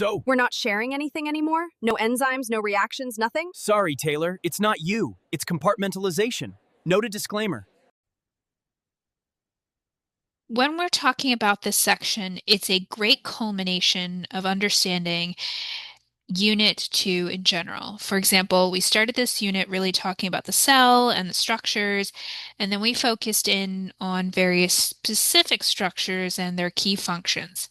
So, We're not sharing anything anymore? No enzymes, no reactions, nothing? sorry, Taylor, it's not you. It's compartmentalization. Note a disclaimer. When we're talking about this section, it's a great culmination of understanding Unit 2 in general. For example, we started this unit really talking about the cell and the structures, and then we focused in on various specific structures and their key functions.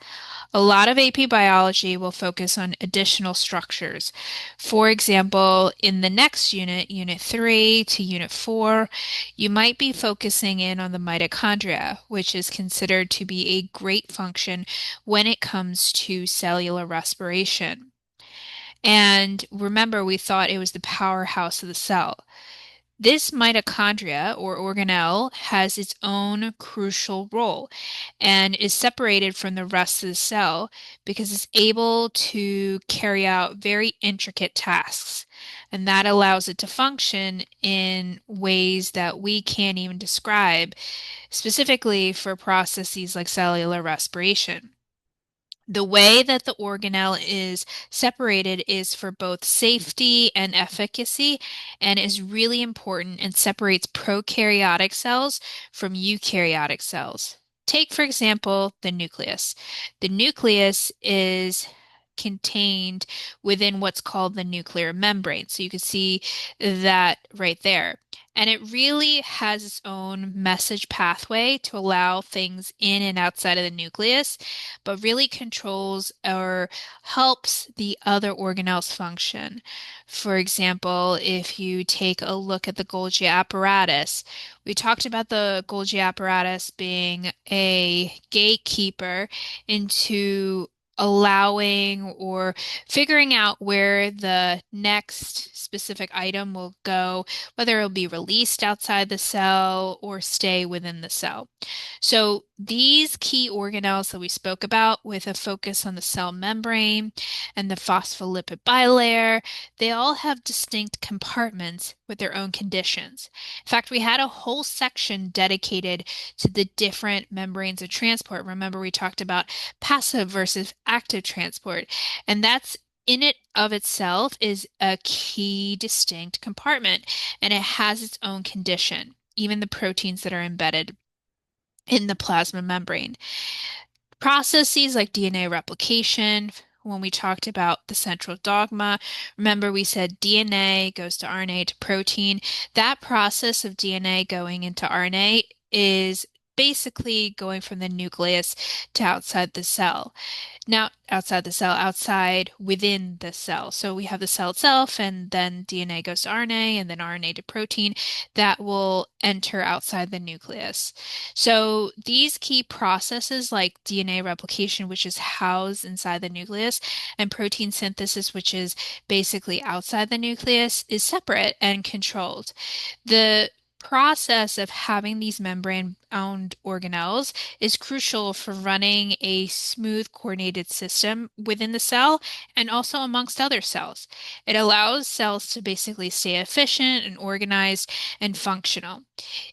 A lot of AP biology will focus on additional structures. For example, in the next unit, Unit 3 to Unit 4, you might be focusing in on the mitochondria, which is considered to be a great function when it comes to cellular respiration. And remember, we thought it was the powerhouse of the cell. This mitochondria or organelle has its own crucial role and is separated from the rest of the cell because it's able to carry out very intricate tasks. And that allows it to function in ways that we can't even describe, specifically for processes like cellular respiration. The way that the organelle is separated is for both safety and efficacy and is really important and separates prokaryotic cells from eukaryotic cells. Take, for example, the nucleus. The nucleus is contained within what's called the nuclear membrane. So you can see that right there. And it really has its own message pathway to allow things in and outside of the nucleus, but really controls or helps the other organelles function. For example, if you take a look at the Golgi apparatus, we talked about the Golgi apparatus being a gatekeeper into allowing or figuring out where the next specific item will go, whether it'll be released outside the cell or stay within the cell. So these key organelles that we spoke about with a focus on the cell membrane and the phospholipid bilayer, they all have distinct compartments with their own conditions. In fact, we had a whole section dedicated to the different membranes of transport. Remember, we talked about passive versus active transport, and that's in it of itself is a key distinct compartment, and it has its own condition, even the proteins that are embedded in the plasma membrane. Processes like DNA replication, when we talked about the central dogma, remember we said DNA goes to RNA to protein. That process of DNA going into RNA is basically going from the nucleus to outside the cell. Now, outside the cell, outside within the cell. So we have the cell itself, and then DNA goes to RNA, and then RNA to protein that will enter outside the nucleus. So these key processes like DNA replication, which is housed inside the nucleus, and protein synthesis, which is basically outside the nucleus, is separate and controlled. The process of having these membrane-bound organelles is crucial for running a smooth coordinated system within the cell and also amongst other cells. It allows cells to basically stay efficient and organized and functional.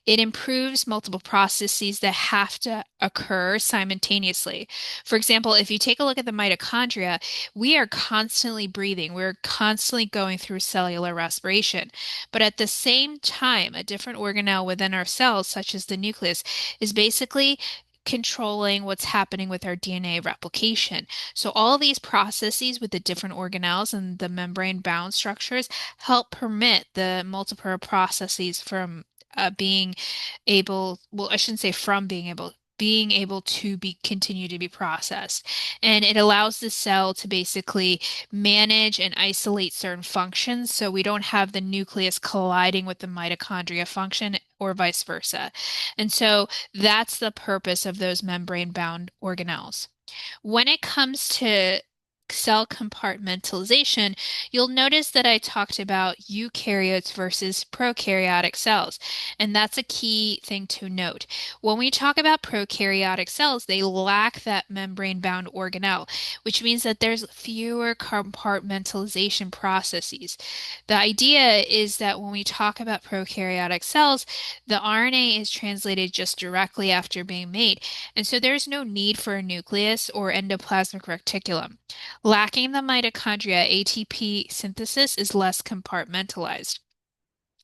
It improves multiple processes that have to occur simultaneously. For example, if you take a look at the mitochondria, we are constantly breathing. We're constantly going through cellular respiration. But at the same time, a different organelle within our cells, such as the nucleus, is basically controlling what's happening with our DNA replication. So all these processes with the different organelles and the membrane-bound structures help permit the multiple processes from being able, well, I shouldn't say from being able to be continue to be processed. And it allows the cell to basically manage and isolate certain functions so we don't have the nucleus colliding with the mitochondria function or vice versa. And so that's the purpose of those membrane-bound organelles. When it comes to cell compartmentalization, you'll notice that I talked about eukaryotes versus prokaryotic cells, and that's a key thing to note. When we talk about prokaryotic cells, they lack that membrane-bound organelle, which means that there's fewer compartmentalization processes. The idea is that when we talk about prokaryotic cells, the RNA is translated just directly after being made, and so there's no need for a nucleus or endoplasmic reticulum. Lacking the mitochondria, ATP synthesis is less compartmentalized.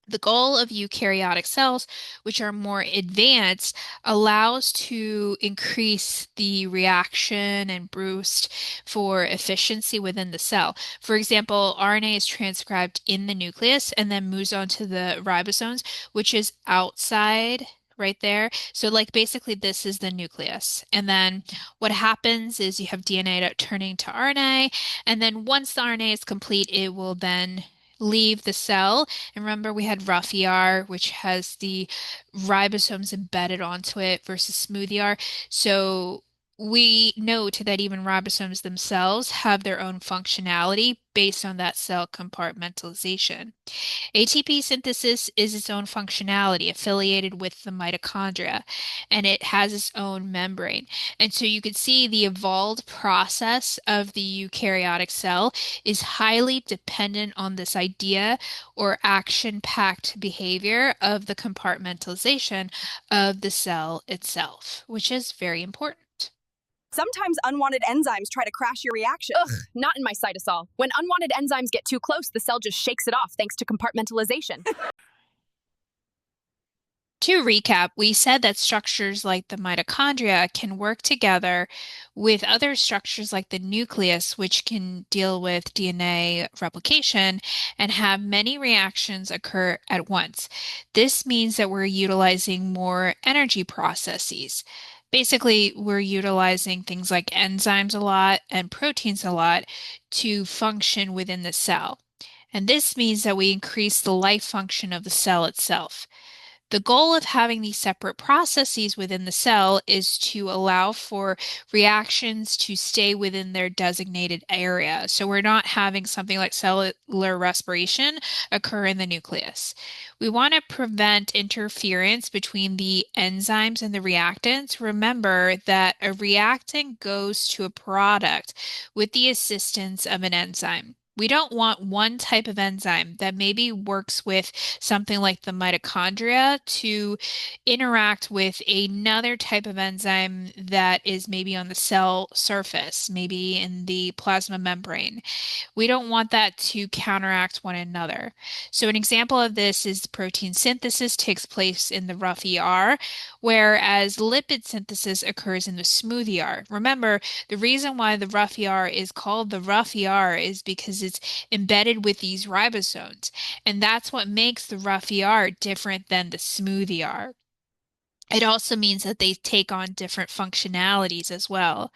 The goal of eukaryotic cells, which are more advanced, allows to increase the reaction and boost for efficiency within the cell. For example, RNA is transcribed in the nucleus and then moves on to the ribosomes, which is outside right there. So like basically this is the nucleus. And then what happens is you have DNA turning to RNA, and then once the RNA is complete, it will then leave the cell. And remember, we had rough ER, which has the ribosomes embedded onto it versus smooth ER. So we note that even ribosomes themselves have their own functionality based on that cell compartmentalization. ATP synthesis is its own functionality affiliated with the mitochondria, and it has its own membrane. And so you could see the evolved process of the eukaryotic cell is highly dependent on this idea or action-packed behavior of the compartmentalization of the cell itself, which is very important. Sometimes unwanted enzymes try to crash your reaction. Ugh, not in my cytosol. When unwanted enzymes get too close, the cell just shakes it off thanks to compartmentalization. To recap, we said that structures like the mitochondria can work together with other structures like the nucleus, which can deal with DNA replication and have many reactions occur at once. This means that we're utilizing more energy processes. Basically, we're utilizing things like enzymes a lot and proteins a lot to function within the cell. And this means that we increase the life function of the cell itself. The goal of having these separate processes within the cell is to allow for reactions to stay within their designated area. So we're not having something like cellular respiration occur in the nucleus. We want to prevent interference between the enzymes and the reactants. Remember that a reactant goes to a product with the assistance of an enzyme. We don't want one type of enzyme that maybe works with something like the mitochondria to interact with another type of enzyme that is maybe on the cell surface, maybe in the plasma membrane. We don't want that to counteract one another. So an example of this is protein synthesis takes place in the rough ER, whereas lipid synthesis occurs in the smooth ER. Remember, the reason why the rough ER is called the rough ER is because it's embedded with these ribosomes, and that's what makes the rough ER different than the smooth ER. It also means that they take on different functionalities as well.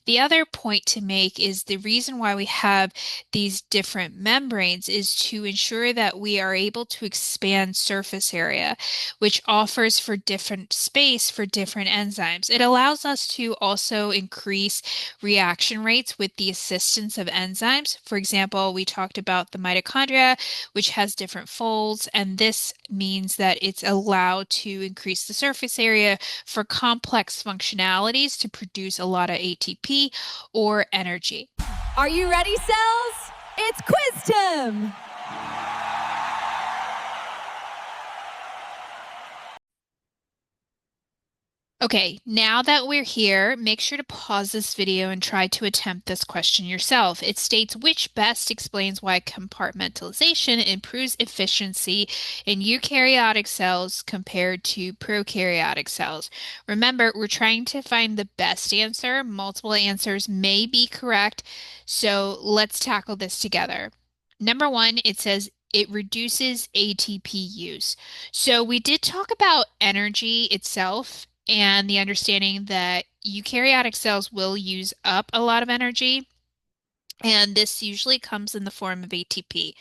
The other point to make is the reason why we have these different membranes is to ensure that we are able to expand surface area, which offers for different space for different enzymes. It allows us to also increase reaction rates with the assistance of enzymes. For example, we talked about the mitochondria, which has different folds, and this means that it's allowed to increase the surface area for complex functionalities to produce a lot of ATP or energy. Are you ready, cells? It's quiz time! Okay, now that we're here, make sure to pause this video and try to attempt this question yourself. It states which best explains why compartmentalization improves efficiency in eukaryotic cells compared to prokaryotic cells. Remember, we're trying to find the best answer. Multiple answers may be correct, so let's tackle this together. Number one, it says it reduces ATP use. So we did talk about energy itself and the understanding that eukaryotic cells will use up a lot of energy, and this usually comes in the form of ATP.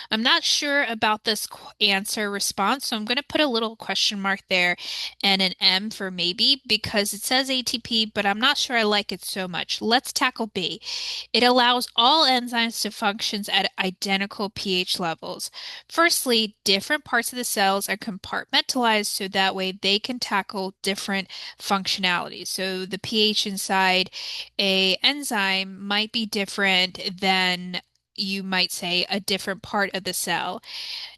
I'm not sure about this answer response, so I'm going to put a little question mark there and an M for maybe because it says ATP, but I'm not sure I like it so much. Let's tackle B. It allows all enzymes to function at identical pH levels. Firstly, different parts of the cells are compartmentalized so that way they can tackle different functionalities. So the pH inside a enzyme might be different than you might say a different part of the cell.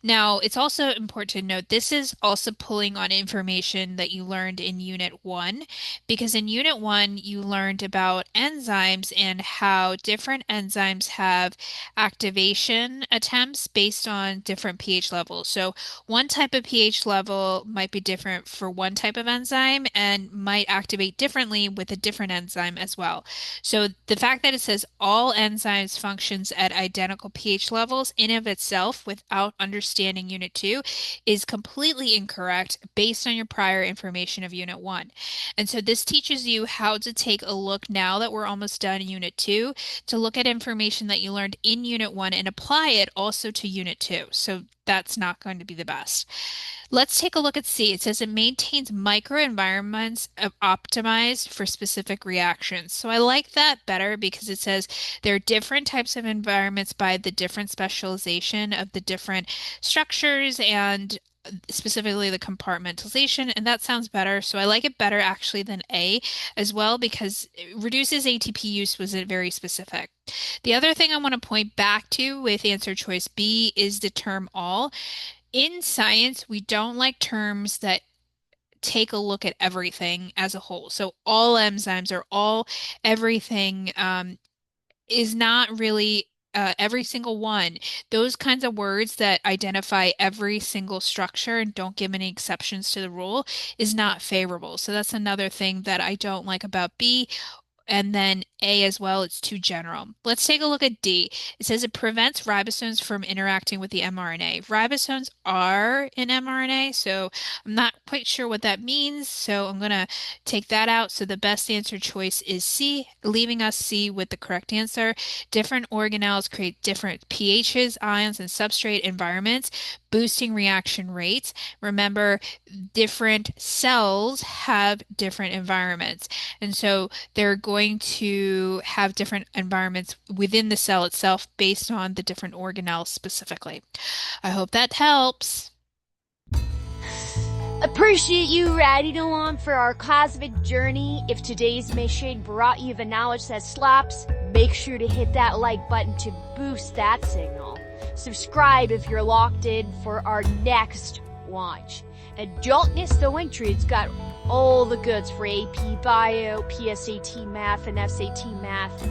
Now, it's also important to note this is also pulling on information that you learned in Unit 1, because in Unit 1, you learned about enzymes and how different enzymes have activation attempts based on different pH levels. So, one type of pH level might be different for one type of enzyme and might activate differently with a different enzyme as well. So, the fact that it says all enzymes functions at identical pH levels in of itself without understanding Unit 2 is completely incorrect based on your prior information of Unit 1. And so this teaches you how to take a look now that we're almost done in Unit 2 to look at information that you learned in Unit 1 and apply it also to Unit 2. So that's not going to be the best. Let's take a look at C. It says it maintains microenvironments optimized for specific reactions. So I like that better because it says there are different types of environments by the different specialization of the different structures and specifically the compartmentalization, and that sounds better. So I like it better actually than A as well because it reduces ATP use was very specific. The other thing I want to point back to with answer choice B is the term all. In science, we don't like terms that take a look at everything as a whole. So all enzymes or all everything is not really every single one. Those kinds of words that identify every single structure and don't give any exceptions to the rule is not favorable. So that's another thing that I don't like about B. And then A as well, it's too general. Let's take a look at D. It says it prevents ribosomes from interacting with the mRNA. Ribosomes are in mRNA, so I'm not quite sure what that means, so I'm going to take that out. So the best answer choice is C, leaving us C with the correct answer. Different organelles create different pHs, ions, and substrate environments, boosting reaction rates. Remember, different cells have different environments, and so they're going to have different environments within the cell itself based on the different organelles specifically. I hope that helps. Appreciate you riding along for our cosmic journey. If today's mission brought you the knowledge that slaps, make sure to hit that like button to boost that signal. Subscribe if you're locked in for our next launch. And don't miss the link tree. It's got all the goods for AP Bio, PSAT Math, and SAT Math.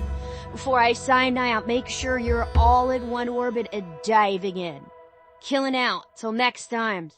Before I sign out, make sure you're all in one orbit and diving in. Killing out. Till next time.